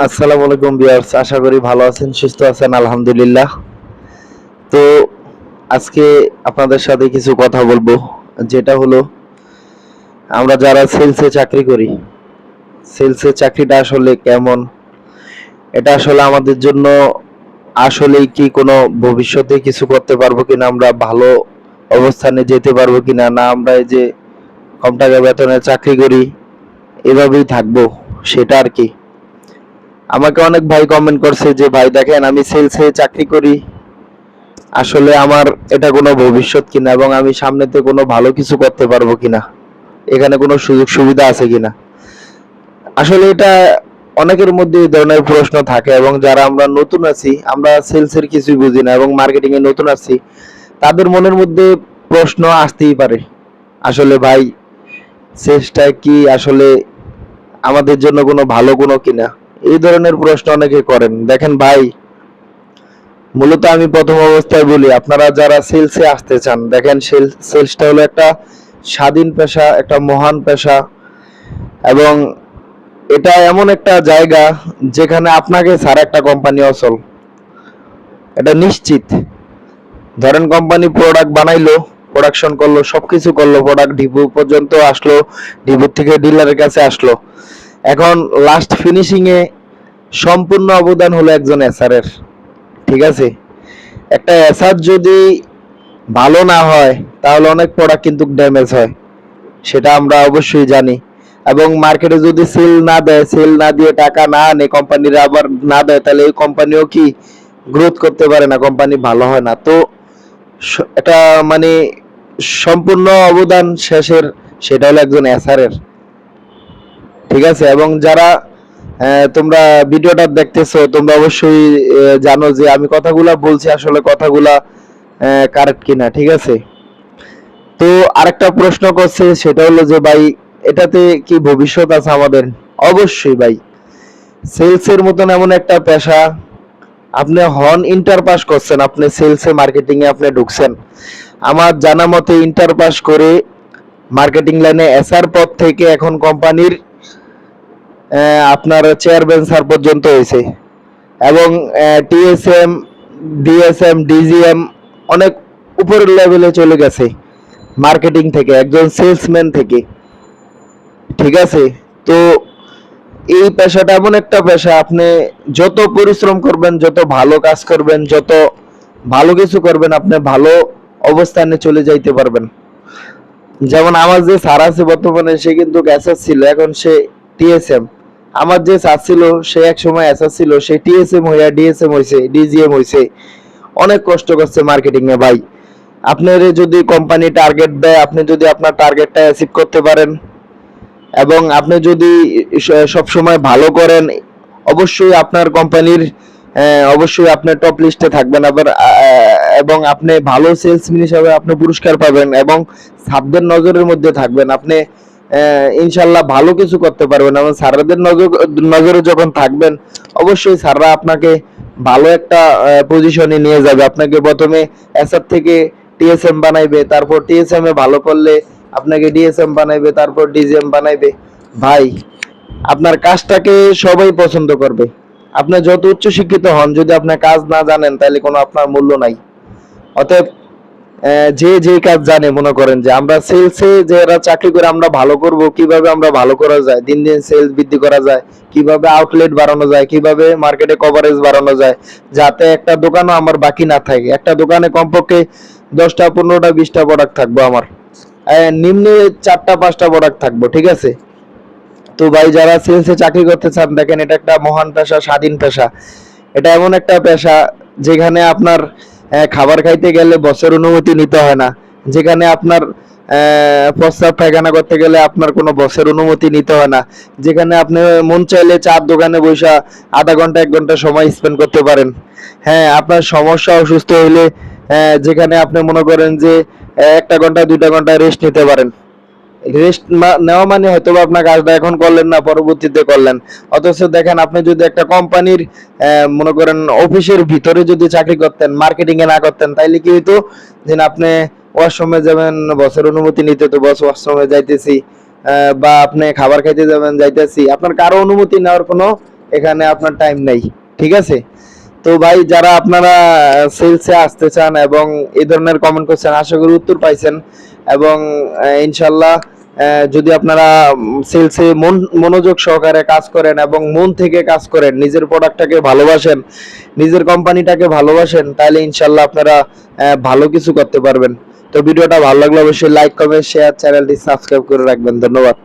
আসসালামু আলাইকুম ভিউয়ার্স, আশা করি ভালো আছেন, সুস্থ আছেন, আলহামদুলিল্লাহ। তো আজকে আপনাদের সাথে কিছু কথা বলবো, যেটা হলো আমরা যারা সেলসে চাকরি করি, সেলসের চাকরিটা আসলে কেমন, এটা আসলে আমাদের জন্য আসলেই কি কোনো ভবিষ্যতে কিছু করতে পারবো কিনা, আমরা ভালো অবস্থানে যেতে পারবো কিনা, না আমরা এই যে কম টাকা বেতনে চাকরি করি এভাবেই থাকবো, সেটা আর কি। আমাকে অনেক ভাই কমেন্ট করছে যে ভাই দেখেন আমি সেলসে চাকরি করি, আসলে আমার এটা কোনো ভবিষ্যৎ কিনা এবং আমি সামনেতে কোনো ভালো কিছু করতে পারবো কিনা, এখানে কোনো সুযোগ সুবিধা আছে কিনা। আসলে এটা অনেকের মধ্যে এই ধরনের প্রশ্ন থাকে, এবং যারা আমরা নতুন আছি, আমরা সেলসের কিছুই বুঝি না এবং মার্কেটিং এ নতুন আছি, তাদের মনের মধ্যে প্রশ্ন আসতেই পারে, আসলে ভাই সেলসটা কি আসলে আমাদের জন্য কোনো ভালো কোনো কিনা, এই ধরনের প্রশ্ন অনেকে করেন। দেখেন ভাই, মূলত আমি প্রথম অবস্থায় বলি, আপনারা যারা সেলসে আসতে চান, দেখেন সেলসটা হলো একটা স্বাধীন পেশা, একটা মহান পেশা, এবং এটা এমন একটা জায়গা যেখানে আপনাকে ছাড়া একটা কোম্পানি অচল, এটা নিশ্চিত। ধরেন কোম্পানি প্রোডাক্ট বানাইলো, প্রোডাকশন করলো, সবকিছু করলো, প্রোডাক্ট ডিপো পর্যন্ত আসলো, ডিপো থেকে ডিলারের কাছে আসলো, এখন লাস্ট ফিনিশিং এ সম্পূর্ণ অবদান হলো একজন এসআর এর। ঠিক আছে, একটা এসআর যদি ভালো না হয় তাহলে অনেক প্রোডাক্ট কিন্তু ড্যামেজ হয়, সেটা আমরা অবশ্যই জানি। এবং মার্কেটে যদি সেল না দেয়, সেল না দিয়ে টাকা না আনে, কোম্পানিরা আবার না দেয়, তাহলে এই কোম্পানিও কি গ্রোথ করতে পারে না, কোম্পানি ভালো হয় না। তো এটা মানে সম্পূর্ণ অবদান শেষের, সেটা হলো একজন এসআর এর। ঠিক আছে, এবং যারা তোমরা ভিডিওটা দেখতেছো, তোমরা অবশ্যই জানো যে আমি কথাগুলা বলছি আসলে কথাগুলা কারেক্ট কিনা। ঠিক আছে, তো আরেকটা প্রশ্ন করছে, সেটা হলো যে ভাই এটাতে কি ভবিষ্যৎ আছে আমাদের? অবশ্যই ভাই, সেলসের মতন এমন একটা পেশা, আপনি হন ইন্টার পাস করছেন, আপনি সেলসে মার্কেটিং এ আপনি ঢুকছেন, আমার জানা মতে ইন্টার পাস করে মার্কেটিং লাইনে এসআর পদ থেকে এখন কোম্পানির আপনার চেয়ারম্যান স্যার পর্যন্ত হয়েছে, এবং টিএসএম, ডিএসএম, ডিজিএম অনেক উপরের লেভেলে চলে গেছে মার্কেটিং থেকে, একজন সেলসম্যান থেকে। ঠিক আছে, তো এই পেশাটা এমন একটা পেশা, আপনি যত পরিশ্রম করবেন, যত ভালো কাজ করবেন, যত ভালো কিছু করবেন, আপনি ভালো অবস্থানে চলে যাইতে পারবেন। যেমন আমার যে স্যার আছে বর্তমানে, সে কিন্তু এসএস ছিল, এখন সে টিএসএম। আমার যে স্যার ছিল, সে এক সময় এসএস ছিল, সে টিএসএম হইয়া ডিএসএম হইছে, ডিজিএম হইছে, অনেক কষ্ট করছে মার্কেটিং এ ভাই। আপনার যদি কোম্পানি টার্গেট দেয়, আপনি যদি আপনার টার্গেটটা অ্যাচিভ করতে পারেন, এবং আপনি যদি সব সময় ভালো করেন, অবশ্যই আপনার কোম্পানির অবশ্যই আপনি টপ লিস্টে থাকবেন, আবার এবং আপনি ভালো সেলসম্যান হিসাবে আপনি পুরস্কার পাবেন, এবং সাবদের নজরের মধ্যে থাকবেন, আপনি ইনশাল্লাহ ভালো কিছু করতে পারবেন, এবং স্যারদের নজরে যখন থাকবেন, অবশ্যই স্যাররা আপনাকে ভালো একটা পজিশনে নিয়ে যাবে। আপনাকে প্রথমে এসআর থেকে টিএসএম বানাইবে, তারপর টিএসএম এ ভালো করলে আপনাকে ডিএসএম বানাইবে, তারপর ডিজিএম বানাইবে। ভাই, আপনার কাজটাকে সবাই পছন্দ করবে। আপনি যত উচ্চ শিক্ষিত হন, যদি আপনার কাজ না জানেন, তাহলে কোনো আপনার মূল্য নাই। অতএব যে যে কাজ জানে, মনে করেন যে আমরা সেলসে যারা চাকরি করে, আমরা ভালো করব, কিভাবে আমরা ভালো করা যায়, দিন দিন সেলস বৃদ্ধি করা যায়, কিভাবে আউটলেট বাড়ানো যায়, কিভাবে মার্কেটে কভারেজ বাড়ানো যায়, যাতে একটা দোকানও আমার বাকি না থাকে। একটা দোকানে কমপক্ষে 10টা 15টা 20টা প্রোডাক্ট থাকবো আমার, নিম্নে 4টা 5টা প্রোডাক্ট থাকবো। ঠিক আছে, তো ভাই যারা সেলসে চাকরি করতে চান, দেখেন এটা একটা মহান পেশা, স্বাধীন পেশা। এটা এমন একটা পেশা যেখানে আপনার খাবার খাইতে গেলে বসের অনুমতি নিতে হয় না, যেখানে আপনার প্রস্রাব পায়খানা করতে গেলে আপনার কোনো বসের অনুমতি নিতে হয় না, যেখানে আপনি মন চাইলে চার দোকানে বসে আধা ঘন্টা 1 ঘন্টা সময় স্পেন্ড করতে পারেন। হ্যাঁ, আপনার সমস্যা অসুস্থ হইলে যেখানে আপনি মনে করেন যে 1 ঘন্টা 2 ঘন্টা রেস্ট নিতে পারেন। রেস্ট নেওয়া মানে হয়তো আপনার কাজটা এখন করলেন না, পরবর্তীতে করলেন। অথচ দেখেন, আপনি যদি একটা কোম্পানির মনে করেন অফিসের ভিতরে যদি চাকরি করতেন, মার্কেটিং এ না করতেন, তাইলে কি হইতো, যে আপনি ওয়াশরুমে যাবেন, বসের অনুমতি নিতে, তো বস ওয়াশরুমে যাইতেছি, বা আপনি খাবার খাইতে যাবেন, যাইতেছি, আপনার কারো অনুমতি নেওয়ার কোনো এখানে আপনার টাইম নাই, ঠিক আছে? তো ভাই যারা আপনারা সেলসে আসতে চান এবং এই ধরনের কমেন্ট করছেন, আশা করি উত্তর পাইছেন। এবং ইনশাল্লাহ যদি আপনারা সেলসে মনোযোগ সহকারে কাজ করেন এবং মন থেকে কাজ করেন, নিজের প্রোডাক্টটাকে ভালোবাসেন, নিজের কোম্পানিটাকে ভালোবাসেন, তাহলে ইনশাল্লাহ আপনারা ভালো কিছু করতে পারবেন। তো ভিডিওটা ভালো লাগলে অবশ্যই লাইক কমেন্ট শেয়ার, চ্যানেলটি সাবস্ক্রাইব করে রাখবেন। ধন্যবাদ।